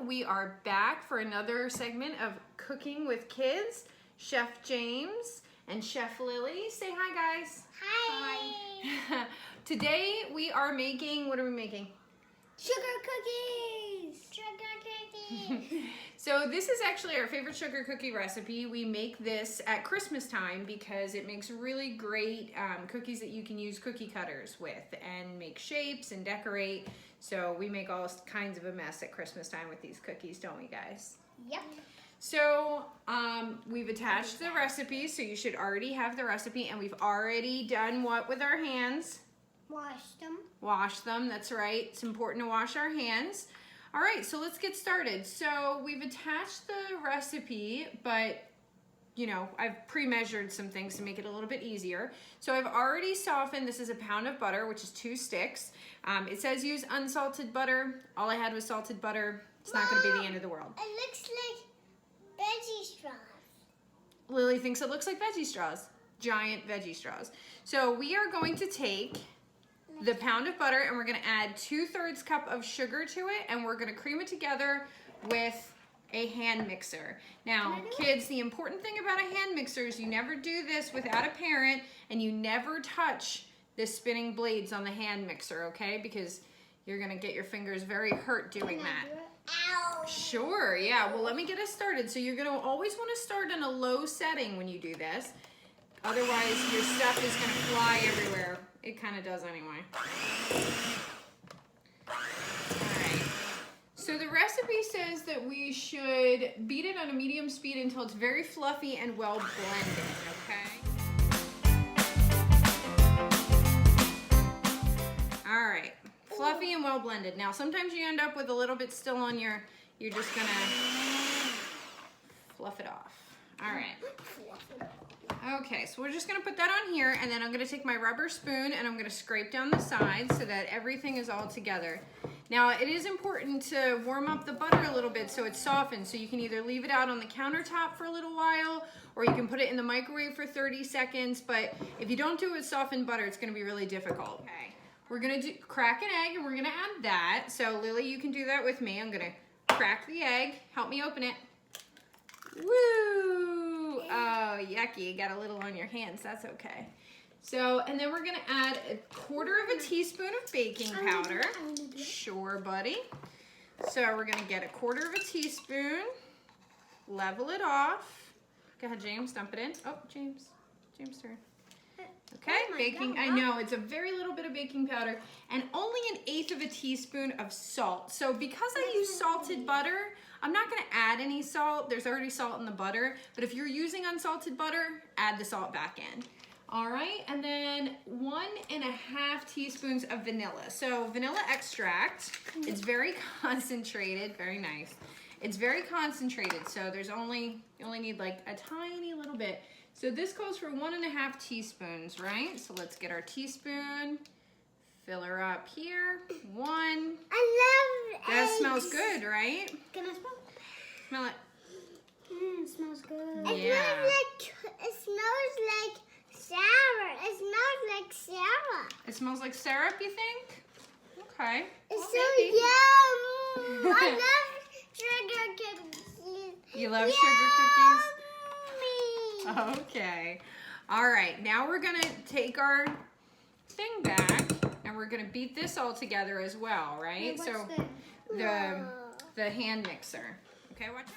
We are back for another segment of Cooking with Kids. Chef James and Chef Lily. Say hi, guys. Hi. Today we are making, what are we making? Sugar cookies. Sugar cookies. So this is actually our favorite sugar cookie recipe. We make this at Christmas time because it makes really great cookies that you can use cookie cutters with and make shapes and decorate. So we make all kinds of a mess at Christmas time with these cookies, don't we, guys? Yep. So we've attached the recipe, so you should already have the recipe, and we've already done what with our hands? Wash them. Wash them, that's right. It's important to wash our hands. All right, so let's get started. So we've attached the recipe, but you know, I've pre-measured some things to make it a little bit easier. So I've already softened, this is a pound of butter, which is 2 sticks. It says use unsalted butter. All I had was salted butter. It's not gonna be the end of the world. It looks like veggie straws. Lily thinks it looks like veggie straws, giant veggie straws. So we are going to take the pound of butter and we're gonna add 2/3 cup of sugar to it, and we're gonna cream it together with a hand mixer. Now, kids, the important thing about a hand mixer is you never do this without a parent, and you never touch the spinning blades on the hand mixer, okay? Because you're gonna get your fingers very hurt doing that. Ow. Sure, yeah. Well, let me get us started. So you're gonna always wanna start in a low setting when you do this. Otherwise, your stuff is gonna fly everywhere. It kinda does anyway. Alright. So the recipe says that we should beat it on a medium speed until it's very fluffy and well blended, okay? Alright. Fluffy and well blended. Now, sometimes you end up with a little bit still on you're just gonna fluff it off. All right. Okay, so we're just gonna put that on here, and then I'm gonna take my rubber spoon and I'm gonna scrape down the sides so that everything is all together. Now, it is important to warm up the butter a little bit so it's softened, so you can either leave it out on the countertop for a little while, or you can put it in the microwave for 30 seconds, but if you don't do it with softened butter, it's gonna be really difficult. Okay. We're gonna crack an egg, and we're gonna add that. So Lily, you can do that with me. I'm gonna crack the egg. Help me open it. Woo! Oh, yucky, got a little on your hands, that's okay. So, and then we're gonna add 1/4 teaspoon of baking powder. Sure, buddy. So we're gonna get 1/4 teaspoon, level it off. Go ahead, James, dump it in. Oh, James, turn. Okay, Oh baking, God. I know, it's a very little bit of baking powder, and only 1/8 teaspoon of salt. So because I use salted butter, I'm not gonna add any salt. There's already salt in the butter, but if you're using unsalted butter, add the salt back in. All right, and then 1.5 teaspoons of vanilla. So vanilla extract, it's very concentrated, very nice. It's very concentrated, so you only need like a tiny little bit. So this calls for 1.5 teaspoons, right? So let's get our teaspoon, fill her up here, 1. I love That eggs. smells good, right? Can I smell? Smell it. It smells good. Yeah. It smells like sour. It smells like sour. It smells like syrup, you think? Okay. It's Well, so maybe. yum. I love sugar cookies. You love sugar cookies? Yummy. Okay. All right, now we're gonna take our thing back and we're gonna beat this all together as well, right? What's So the hand mixer. Okay, watch out.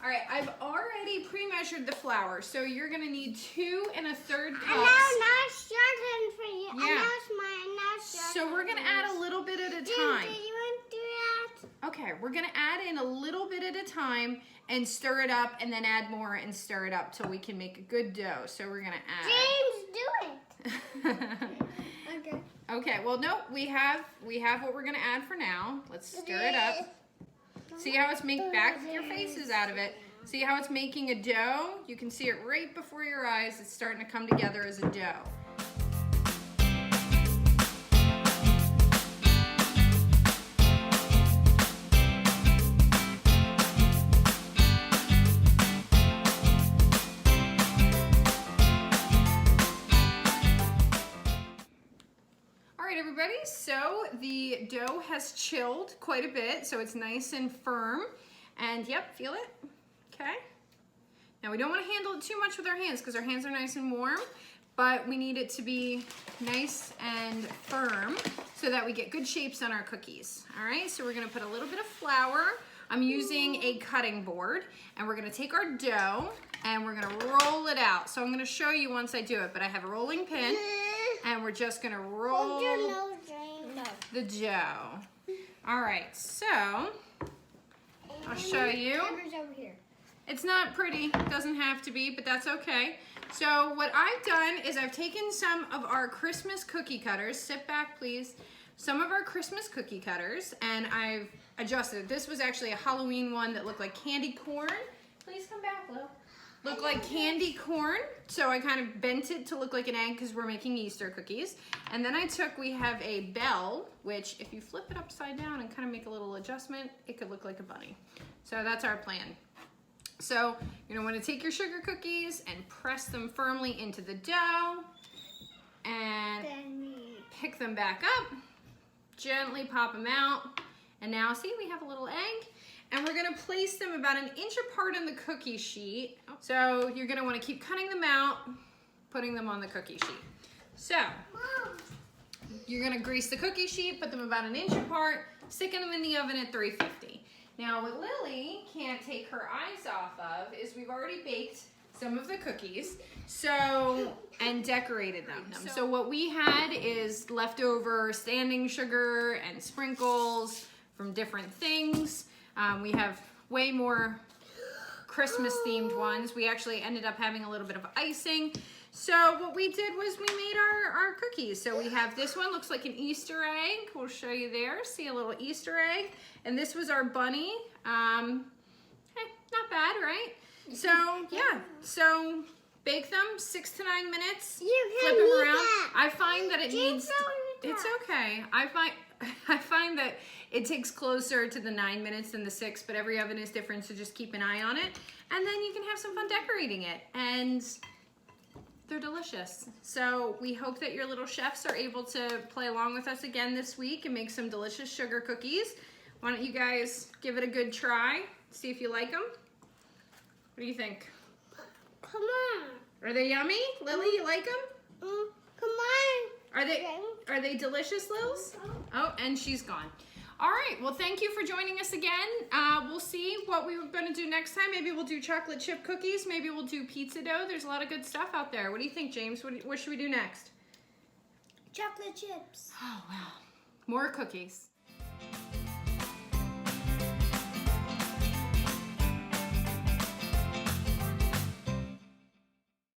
All right, I've already pre-measured the flour, so you're gonna need 2 1/3 cups. And now it's starting for you. Yeah. And now it's mine. Now it's starting. So we're gonna add a little bit at a Did time. you want to do that? Okay, we're gonna add in a little bit at a time and stir it up, and then add more and stir it up till we can make a good dough. So we're gonna add. James, do it. Okay. Okay, well, no, we have what we're gonna add for now. Let's stir it up. See how it's making, back your faces out of it. See how it's making a dough? You can see it right before your eyes. It's starting to come together as a dough. right, everybody, so the dough has chilled quite a bit, so it's nice and firm. And yep, feel it? Okay. Now we don't want to handle it too much with our hands because our hands are nice and warm, but we need it to be nice and firm so that we get good shapes on our cookies. All right, so we're gonna put a little bit of flour. I'm using a cutting board, and we're gonna take our dough and we're gonna roll it out. So I'm gonna show you once I do it, but I have a rolling pin, and we're just gonna roll the dough. All right, so I'll show you. Camera's over here. It's not pretty, doesn't have to be, but that's okay. So what I've done is I've taken some of our Christmas cookie cutters, sit back please, some of our Christmas cookie cutters, and I've adjusted it. This was actually a Halloween one that looked like candy corn. Please come back, Lil. Looked like candy corn, so I kind of bent it to look like an egg because we're making Easter cookies. And then we have a bell, which if you flip it upside down and kind of make a little adjustment, it could look like a bunny. So that's our plan. So you're gonna want to take your sugar cookies and press them firmly into the dough and pick them back up, gently pop them out, and now see we have a little egg, and we're gonna place them about 1 inch apart on the cookie sheet. So you're gonna want to keep cutting them out, putting them on the cookie sheet. So you're gonna grease the cookie sheet, put them about 1 inch apart, sticking them in the oven at 350. Now what Lily can't take her eyes off of is we've already baked some of the cookies and decorated them. So what we had is leftover standing sugar and sprinkles from different things. We have way more Christmas themed ones. We actually ended up having a little bit of icing. So what we did was we made our cookies. So we have this one, looks like an Easter egg. We'll show you there, see a little Easter egg. And this was our bunny. Hey, not bad, right? So yeah, so bake them 6 to 9 minutes, flip them around. I find that it needs, it's okay. I find that it takes closer to the 9 minutes than the 6, but every oven is different, so just keep an eye on it. And then you can have some fun decorating it. And they're delicious. So we hope that your little chefs are able to play along with us again this week and make some delicious sugar cookies. Why don't you guys give it a good try, see if you like them? What do you think? Come on. Are they yummy? Lily, you like them? Come on. Are they delicious, Lils? Oh, and she's gone. All right, well, thank you for joining us again. We'll see what we're gonna do next time. Maybe we'll do chocolate chip cookies. Maybe we'll do pizza dough. There's a lot of good stuff out there. What do you think, James? What should we do next? Chocolate chips. Oh, well, more cookies.